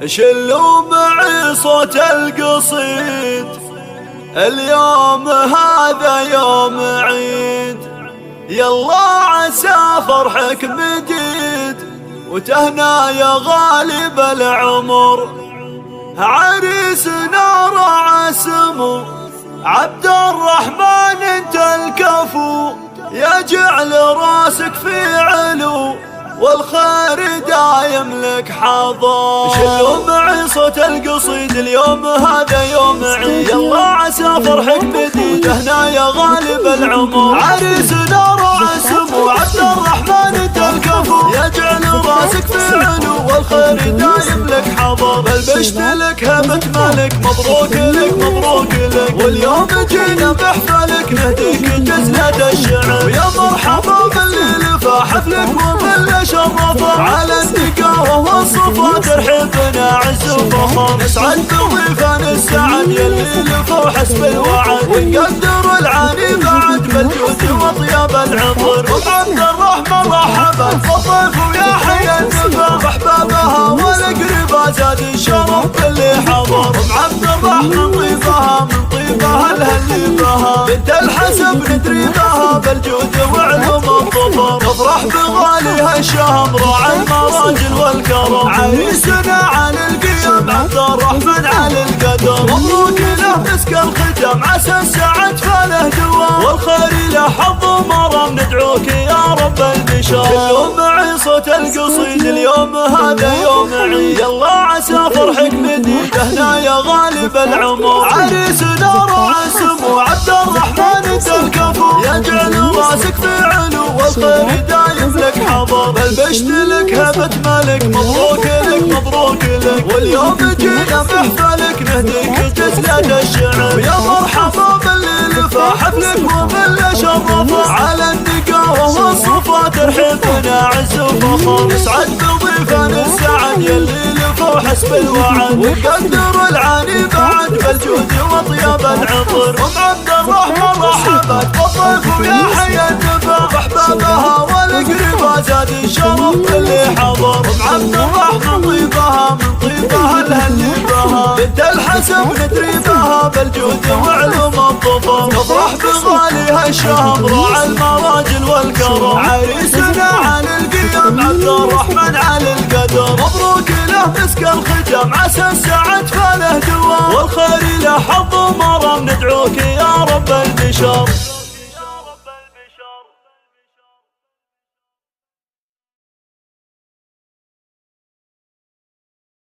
شلوا معي صوت القصيد، اليوم هذا يوم عيد، يلا عسى فرحك مديد وتهنى يا غالب العمر. عريسنا راعى سمو عبد الرحمن انت الكفو، يجعل راسك في علو والخير دايم لك حظر. شلوا معي صوت القصيد، اليوم هذا يوم عيد، يلا عسى فرحك بديد وتهنى يا غالب العمر. عريسنا راعى سمو عبد الرحمن انت الكفو، يجعل راسك في علو والخير دايم لك حظر. بلبشت لك هبة مالك، مبروك لك مبروك لك، واليوم جينا بحفلك نهديك جزلة الشعر. ويا مرحبا باللي لفى حفلك وباللي شرفه، على النقاوة والصفا ترحبنا عز وفخر. نسعد بضيفان السعد يلي لفوا حسب الوعد، ونقدر العاني بعد بالجود وطياب العطر. وعبد الرحمن رحبت بالضيف ويا حي النفا، واحبابها والاقرباء زاد الشرف باللي حضر. عبد الرحمن طيبها من طيبها الهلبها، بنت الحسب ندري بها بالجود وعلوم الظفر. نفرح بغاليها الشهم راعى المراجل والكرم، عريسنا على القيم عبد الرحمن على القدر. مبروك له مسك الختم عسى السعد فله دوام، والخير له حظ ومرام ندعوك يا رب البشر. شلوا معي صوت القصيد، اليوم هذا يوم عيد، يلا عسى فرحك مديد تهنى يا غالب العمر. عريسنا راعى سمو عبد الرحمن انت الكفو، يجعل راسك في علو والخير دايم لك حظر. بلبشت لك هبة مالك، مبروك لك مبروك لك، واليوم جينا بحفلك نهديك جزلة الشعر. يا مرحبا باللي لفى حفلك وباللي شرفه، على النقاوة والصفا ترحبنا عز وفخر. نسعد بضيفان السعد يلي لفوا حسب الوعد، ونقدر العاني بعد بالجود وطياب العطر. عبد الرحمن رحبت بالضيف ويا حي النفا، واحبابها والاقرباء زاد الشرف باللي حضر. عبد الرحمن طيبها من طيبها الهلبها، بنت الحسب ندري بها بالجود وعلوم الظفر. نفرح بغاليها الشهم راعى المراجل والكرم، عريسنا على القيم عبد الرحمن على القدر. مبروك له مسك الختم عسى السعد فله دوام، والخير له حظ ومرام ندعوك يا رب البشر.